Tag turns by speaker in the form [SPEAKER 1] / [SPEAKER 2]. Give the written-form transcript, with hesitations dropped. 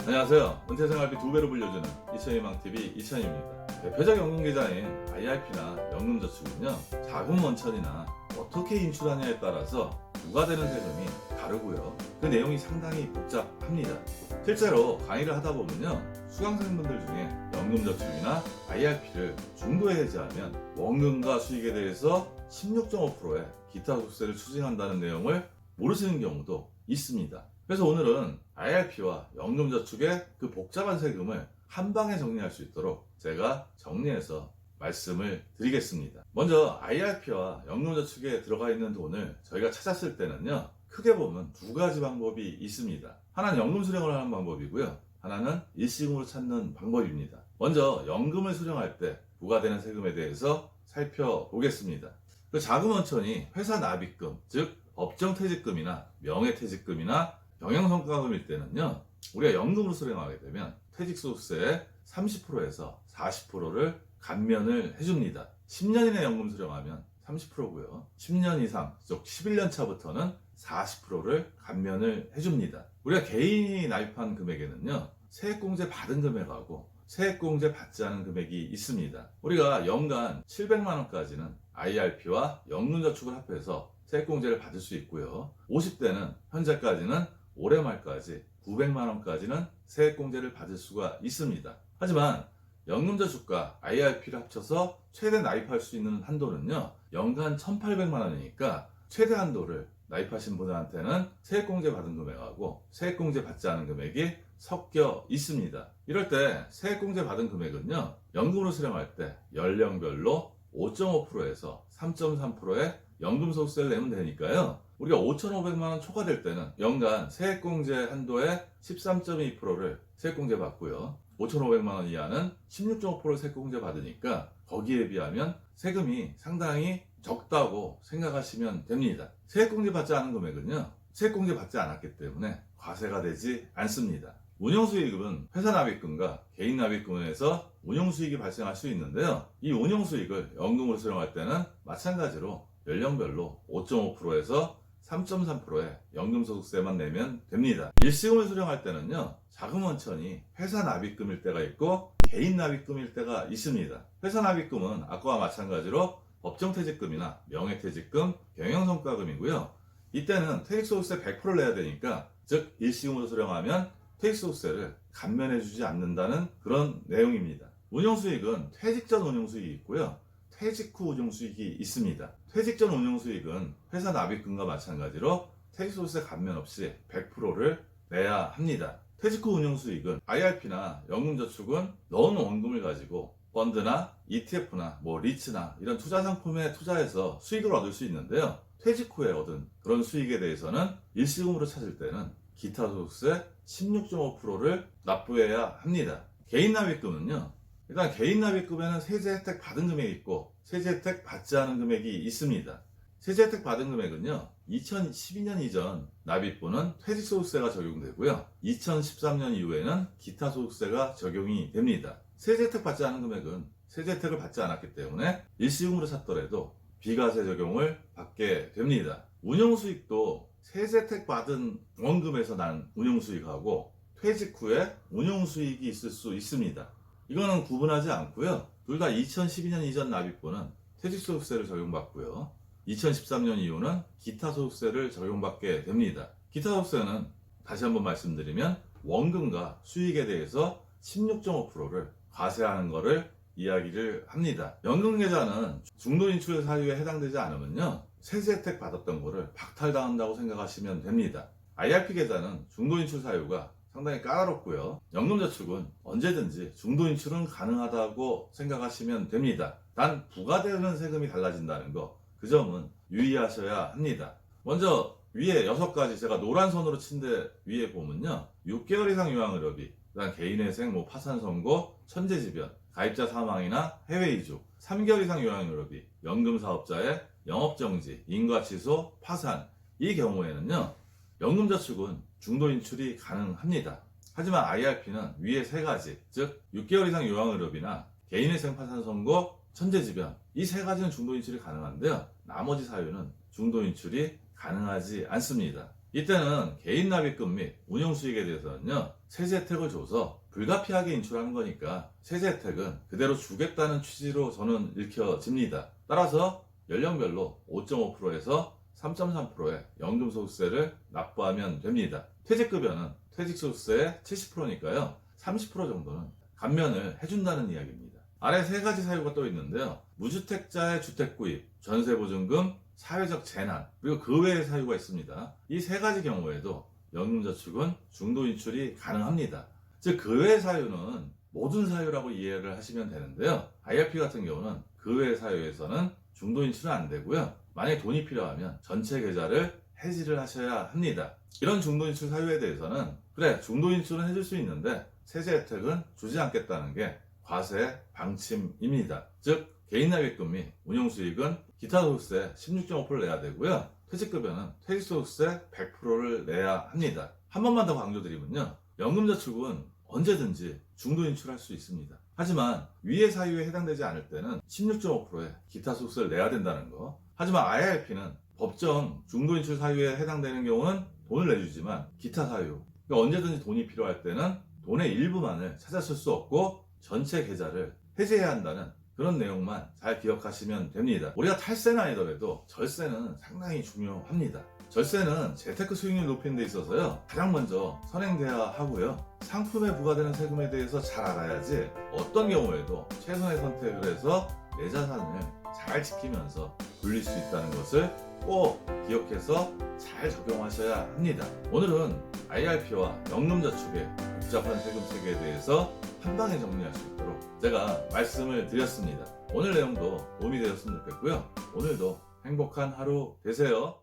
[SPEAKER 1] 안녕하세요. 은퇴생활비 2배로 불려주는 이천희망TV 이천희입니다. 대표적 연금계좌인 IRP나 연금저축은요, 자금 원천이나 어떻게 인출하냐에 따라서 부과되는 세금이 다르고요. 그 내용이 상당히 복잡합니다. 실제로 강의를 하다 보면요, 수강생분들 중에 연금저축이나 IRP를 중도에 해지하면 원금과 수익에 대해서 16.5%의 기타 소득세를 추징한다는 내용을 모르시는 경우도 있습니다. 그래서 오늘은 IRP와 연금저축의 그 복잡한 세금을 한 방에 정리할 수 있도록 제가 정리해서 말씀을 드리겠습니다. 먼저 IRP와 연금저축에 들어가 있는 돈을 저희가 찾았을 때는요, 크게 보면 두 가지 방법이 있습니다. 하나는 연금 수령을 하는 방법이고요, 하나는 일시금으로 찾는 방법입니다. 먼저 연금을 수령할 때 부과되는 세금에 대해서 살펴보겠습니다. 그 자금 원천이 회사 납입금, 즉 법정퇴직금이나 명예퇴직금이나 경영성과금일 때는요, 우리가 연금으로 수령하게 되면 퇴직소득세의 30%에서 40%를 감면을 해줍니다. 10년 이내 연금 수령하면 30%고요. 10년 이상, 즉 11년 차부터는 40%를 감면을 해줍니다. 우리가 개인이 납입한 금액에는요, 세액공제 받은 금액하고 세액공제 받지 않은 금액이 있습니다. 우리가 연간 700만 원까지는 IRP와 연금저축을 합해서 세액공제를 받을 수 있고요. 50대는 현재까지는 올해 말까지 900만 원까지는 세액공제를 받을 수가 있습니다. 하지만 연금저축과 IRP를 합쳐서 최대 납입할 수 있는 한도는요, 연간 1,800만 원이니까 최대 한도를 납입하신 분들한테는 세액공제 받은 금액하고 세액공제 받지 않은 금액이 섞여 있습니다. 이럴 때 세액공제 받은 금액은요, 연금으로 수령할 때 연령별로 5.5%에서 3.3%의 연금소득세를 내면 되니까요, 우리가 5,500만 원 초과될 때는 연간 세액공제 한도의 13.2%를 세액공제 받고요, 5,500만 원 이하는 16.5% 세액공제 받으니까 거기에 비하면 세금이 상당히 적다고 생각하시면 됩니다. 세액공제 받지 않은 금액은요, 세액공제 받지 않았기 때문에 과세가 되지 않습니다. 운용수익은 회사 납입금과 개인 납입금에서 운용수익이 발생할 수 있는데요, 이 운용수익을 연금으로 수령할 때는 마찬가지로 연령별로 5.5%에서 3.3%의 연금소득세만 내면 됩니다. 일시금을 수령할 때는요, 자금 원천이 회사 납입금일 때가 있고 개인 납입금일 때가 있습니다. 회사 납입금은 아까와 마찬가지로 법정퇴직금이나 명예퇴직금, 경영성과금이고요. 이때는 퇴직소득세 100%를 내야 되니까, 즉 일시금으로 수령하면 퇴직소득세를 감면해주지 않는다는 그런 내용입니다. 운용수익은 퇴직 전 운용수익이 있고요, 퇴직 후 운용수익이 있습니다. 퇴직 전 운용수익은 회사 납입금과 마찬가지로 퇴직소득세 감면 없이 100%를 내야 합니다. 퇴직 후 운용수익은 IRP나 연금저축은 넣은 원금을 가지고 펀드나 ETF나 리츠나 이런 투자상품에 투자해서 수익을 얻을 수 있는데요, 퇴직 후에 얻은 그런 수익에 대해서는 일시금으로 찾을 때는 기타 소득세 16.5%를 납부해야 합니다. 개인 납입금은요, 일단 개인 납입금에는 세제 혜택 받은 금액이 있고 세제 혜택 받지 않은 금액이 있습니다. 세제 혜택 받은 금액은요, 2012년 이전 납입분은 퇴직소득세가 적용되고요, 2013년 이후에는 기타 소득세가 적용이 됩니다. 세제 혜택 받지 않은 금액은 세제 혜택을 받지 않았기 때문에 일시금으로 찾더라도 비과세 적용을 받게 됩니다. 운용수익도 세제 혜택 받은 원금에서 난 운용수익하고 퇴직 후에 운용수익이 있을 수 있습니다. 이거는 구분하지 않고요, 둘 다 2012년 이전 납입분은 퇴직소득세를 적용받고요, 2013년 이후는 기타 소득세를 적용받게 됩니다. 기타 소득세는 다시 한번 말씀드리면 원금과 수익에 대해서 16.5%를 과세하는 것을 이야기를 합니다. 연금계좌는 중도인출 사유에 해당되지 않으면요, 세제 혜택 받았던 거를 박탈당한다고 생각하시면 됩니다. IRP 계좌는 중도인출 사유가 상당히 까다롭고요, 연금저축은 언제든지 중도인출은 가능하다고 생각하시면 됩니다. 단 부과되는 세금이 달라진다는 거, 그 점은 유의하셔야 합니다. 먼저 위에 6가지 제가 노란 선으로 친 데 위에 보면요, 6개월 이상 요양의료비, 그다음 개인회생, 파산 선고, 천재지변, 가입자 사망이나 해외 이주, 3개월 이상 요양의료비, 연금사업자의 영업정지, 인가취소, 파산, 이 경우에는요, 연금저축은 중도인출이 가능합니다. 하지만 IRP는 위에 3가지, 즉 6개월 이상 요양의료비나 개인회생 파산 선고, 천재지변, 이 3가지는 중도인출이 가능한데요, 나머지 사유는 중도인출이 가능하지 않습니다. 이때는 개인 납입금 및 운용수익에 대해서는요, 세제 혜택을 줘서 불가피하게 인출하는 거니까 세제 혜택은 그대로 주겠다는 취지로 저는 읽혀집니다. 따라서 연령별로 5.5%에서 3.3%의 연금소득세를 납부하면 됩니다. 퇴직급여는 퇴직소득세의 70%니까요 30% 정도는 감면을 해준다는 이야기입니다. 아래 세 가지 사유가 또 있는데요, 무주택자의 주택구입, 전세보증금, 사회적 재난, 그리고 그 외의 사유가 있습니다. 이 세 가지 경우에도 연금저축은 중도인출이 가능합니다. 즉 그 외의 사유는 모든 사유라고 이해를 하시면 되는데요, IRP 같은 경우는 그 외의 사유에서는 중도인출은 안 되고요, 만약에 돈이 필요하면 전체 계좌를 해지를 하셔야 합니다. 이런 중도인출 사유에 대해서는 그래 중도인출은 해줄 수 있는데 세제 혜택은 주지 않겠다는 게 과세 방침입니다. 즉 개인납입금 및 운용수익은 기타소득세 16.5%를 내야 되고요, 퇴직급여는 퇴직소득세 100%를 내야 합니다. 한 번만 더 강조드리면요, 연금저축은 언제든지 중도인출할 수 있습니다. 하지만 위의 사유에 해당되지 않을 때는 16.5%의 기타소득세를 내야 된다는 거. 하지만 IRP는 법정 중도인출 사유에 해당되는 경우는 돈을 내주지만 기타 사유, 그러니까 언제든지 돈이 필요할 때는 돈의 일부만을 찾아쓸 수 없고 전체 계좌를 해지해야 한다는 그런 내용만 잘 기억하시면 됩니다. 우리가 탈세는 아니더라도 절세는 상당히 중요합니다. 절세는 재테크 수익률 높이는 데 있어서요, 가장 먼저 선행돼야 하고요, 상품에 부과되는 세금에 대해서 잘 알아야지 어떤 경우에도 최선의 선택을 해서 내 자산을 잘 지키면서 불릴 수 있다는 것을 꼭 기억해서 잘 적용하셔야 합니다. 오늘은 IRP와 연금저축의 복잡한 세금 체계에 대해서 한 방에 정리할 수 있도록 제가 말씀을 드렸습니다. 오늘 내용도 도움이 되었으면 좋겠고요. 오늘도 행복한 하루 되세요.